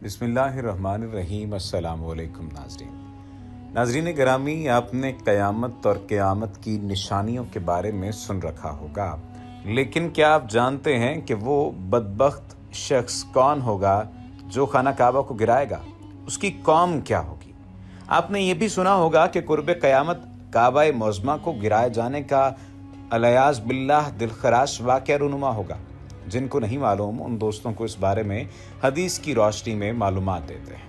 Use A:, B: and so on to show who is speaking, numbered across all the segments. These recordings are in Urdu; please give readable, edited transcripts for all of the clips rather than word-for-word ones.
A: بسم اللہ الرحمن الرحیم۔ السلام علیکم ناظرین گرامی، آپ نے قیامت اور قیامت کی نشانیوں کے بارے میں سن رکھا ہوگا، لیکن کیا آپ جانتے ہیں کہ وہ بدبخت شخص کون ہوگا جو خانہ کعبہ کو گرائے گا؟ اس کی قوم کیا ہوگی؟ آپ نے یہ بھی سنا ہوگا کہ قرب قیامت کعبہ معظمہ کو گرائے جانے کا الیاذ باللہ دلخراش واقعہ رونما ہوگا۔ جن کو نہیں معلوم ان دوستوں کو اس بارے میں حدیث کی روشنی میں معلومات دیتے ہیں۔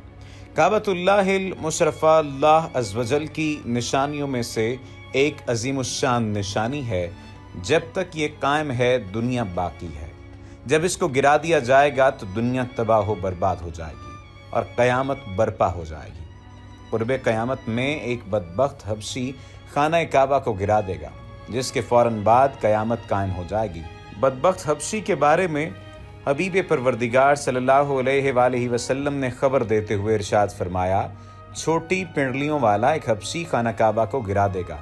A: کعبۃ اللہ المشرفہ اللہ عز و جل کی نشانیوں میں سے ایک عظیم الشان نشانی ہے۔ جب تک یہ قائم ہے دنیا باقی ہے، جب اس کو گرا دیا جائے گا تو دنیا تباہ و برباد ہو جائے گی اور قیامت برپا ہو جائے گی۔ قرب قیامت میں ایک بدبخت حبشی خانہ کعبہ کو گرا دے گا، جس کے فوراً بعد قیامت قائم ہو جائے گی۔ بدبخت حبشی کے بارے میں حبیب پروردگار صلی اللہ علیہ وآلہ وسلم نے خبر دیتے ہوئے ارشاد فرمایا، چھوٹی پنڈلیوں والا ایک حبشی خانہ کعبہ کو گرا دے گا،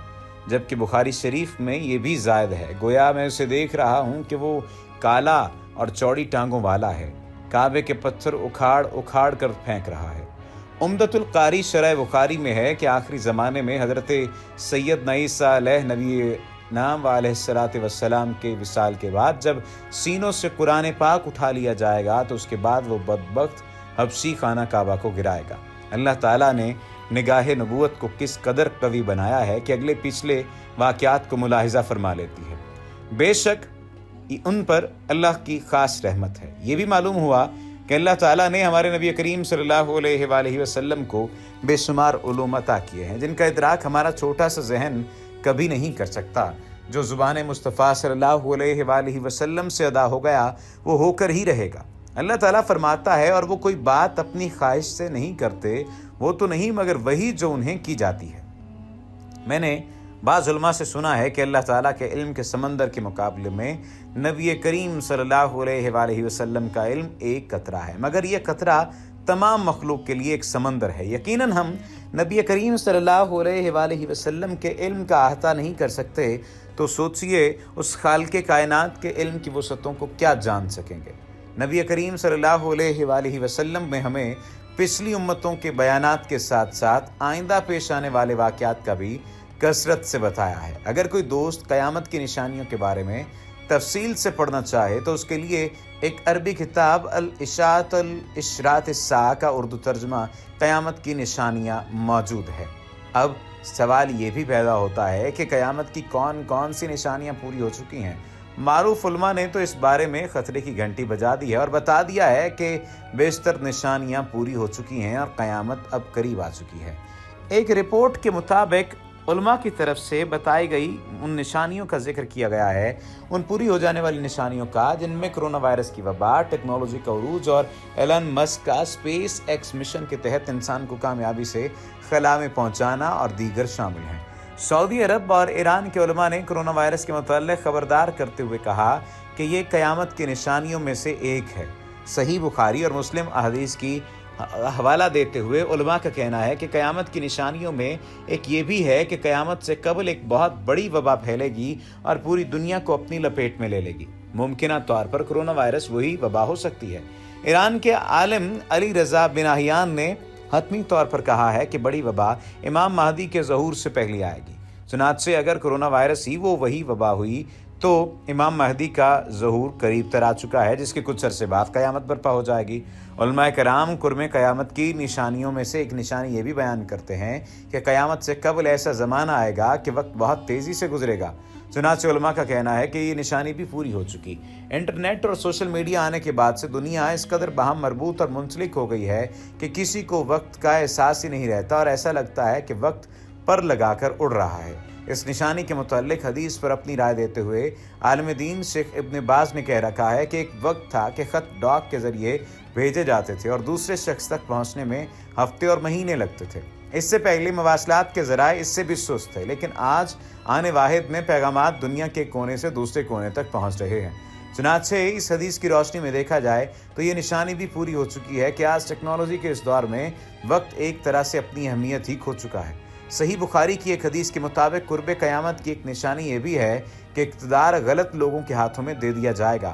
A: جبکہ بخاری شریف میں یہ بھی زائد ہے، گویا میں اسے دیکھ رہا ہوں کہ وہ کالا اور چوڑی ٹانگوں والا ہے، کعبے کے پتھر اکھاڑ اکھاڑ کر پھینک رہا ہے۔ عمدۃ القاری شرح بخاری میں ہے کہ آخری زمانے میں حضرت سیدنا عیسیٰ علیہ نبی نام علیہ الصلاۃ والسلام کے وصال کے بعد جب سینوں سے قرآن پاک اٹھا لیا جائے گا تو اس کے بعد وہ بدبخت حبشی خانہ کعبہ کو گرائے گا۔ اللہ تعالیٰ نے نگاہ نبوت کو کس قدر قوی بنایا ہے کہ اگلے پچھلے واقعات کو ملاحظہ فرما لیتی ہے۔ بے شک ان پر اللہ کی خاص رحمت ہے۔ یہ بھی معلوم ہوا کہ اللہ تعالیٰ نے ہمارے نبی کریم صلی اللہ علیہ وآلہ وسلم کو بے شمار علوم عطا کیے ہیں، جن کا ادراک ہمارا چھوٹا سا ذہن کبھی نہیں کر سکتا۔ جو زبان مصطفیٰ صلی اللہ علیہ وآلہ وسلم سے ادا ہو گیا وہ ہو کر ہی رہے گا۔ اللہ تعالیٰ فرماتا ہے، اور وہ کوئی بات اپنی خواہش سے نہیں کرتے، وہ تو نہیں مگر وہی جو انہیں کی جاتی ہے۔ میں نے بعض علماء سے سنا ہے کہ اللہ تعالیٰ کے علم کے سمندر کے مقابلے میں نبی کریم صلی اللہ علیہ وآلہ وسلم کا علم ایک قطرہ ہے، مگر یہ قطرہ تمام مخلوق کے لیے ایک سمندر ہے۔ یقیناً ہم نبی کریم صلی اللہ علیہ وآلہ وسلم کے علم کا احاطہ نہیں کر سکتے، تو سوچئے اس خالق کائنات کے علم کی وسعتوں کو کیا جان سکیں گے۔ نبی کریم صلی اللہ علیہ وآلہ وسلم میں ہمیں پچھلی امتوں کے بیانات کے ساتھ ساتھ آئندہ پیش آنے والے واقعات کا بھی کثرت سے بتایا ہے۔ اگر کوئی دوست قیامت کی نشانیوں کے بارے میں تفصیل سے پڑھنا چاہے تو اس کے لیے ایک عربی کتاب الاشاعۃ الاشراط الساعہ کا اردو ترجمہ قیامت کی نشانیاں موجود ہے۔ اب سوال یہ بھی پیدا ہوتا ہے کہ قیامت کی کون کون سی نشانیاں پوری ہو چکی ہیں۔ معروف علماء نے تو اس بارے میں خطرے کی گھنٹی بجا دی ہے اور بتا دیا ہے کہ بیشتر نشانیاں پوری ہو چکی ہیں اور قیامت اب قریب آ چکی ہے۔ ایک رپورٹ کے مطابق علماء کی طرف سے بتائی گئی ان نشانیوں کا ذکر کیا گیا ہے، ان پوری ہو جانے والی نشانیوں کا، جن میں کرونا وائرس کی وبا، ٹیکنالوجی کا عروج اور ایلن مسک کا اسپیس ایکس مشن کے تحت انسان کو کامیابی سے خلا میں پہنچانا اور دیگر شامل ہیں۔ سعودی عرب اور ایران کے علماء نے کرونا وائرس کے متعلق خبردار کرتے ہوئے کہا کہ یہ قیامت کی نشانیوں میں سے ایک ہے۔ صحیح بخاری اور مسلم احادیث کی حوالہ دیتے ہوئے علماء کا کہنا ہے کہ قیامت کی نشانیوں میں ایک یہ بھی ہے کہ قیامت سے قبل ایک بہت بڑی وبا پھیلے گی اور پوری دنیا کو اپنی لپیٹ میں لے لے گی۔ ممکنہ طور پر کرونا وائرس وہی وبا ہو سکتی ہے۔ ایران کے عالم علی رضا بن احیان نے حتمی طور پر کہا ہے کہ بڑی وبا امام مہدی کے ظہور سے پہلے آئے گی۔ چنانچہ اگر کرونا وائرس ہی وہی وبا ہوئی تو امام مہدی کا ظہور قریب تر آ چکا ہے، جس کے کچھ عرصے بعد قیامت برپا ہو جائے گی۔ علماء کرام قرب قیامت کی نشانیوں میں سے ایک نشانی یہ بھی بیان کرتے ہیں کہ قیامت سے قبل ایسا زمانہ آئے گا کہ وقت بہت تیزی سے گزرے گا۔ چنانچہ علماء کا کہنا ہے کہ یہ نشانی بھی پوری ہو چکی۔ انٹرنیٹ اور سوشل میڈیا آنے کے بعد سے دنیا اس قدر باہم مربوط اور منسلک ہو گئی ہے کہ کسی کو وقت کا احساس ہی نہیں رہتا اور ایسا لگتا ہے کہ وقت پر لگا کر اڑ رہا ہے۔ اس نشانی کے متعلق حدیث پر اپنی رائے دیتے ہوئے عالم دین شیخ ابن باز نے کہہ رکھا ہے کہ ایک وقت تھا کہ خط ڈاک کے ذریعے بھیجے جاتے تھے اور دوسرے شخص تک پہنچنے میں ہفتے اور مہینے لگتے تھے۔ اس سے پہلے مواصلات کے ذرائع اس سے بھی سست تھے، لیکن آج آنے واحد میں پیغامات دنیا کے کونے سے دوسرے کونے تک پہنچ رہے ہیں۔ چنانچہ اس حدیث کی روشنی میں دیکھا جائے تو یہ نشانی بھی پوری ہو چکی ہے کہ آج ٹیکنالوجی کے اس دور میں وقت ایک طرح سے اپنی اہمیت ہی کھو چکا ہے۔ صحیح بخاری کی ایک حدیث کے مطابق قرب قیامت کی ایک نشانی یہ بھی ہے کہ اقتدار غلط لوگوں کے ہاتھوں میں دے دیا جائے گا۔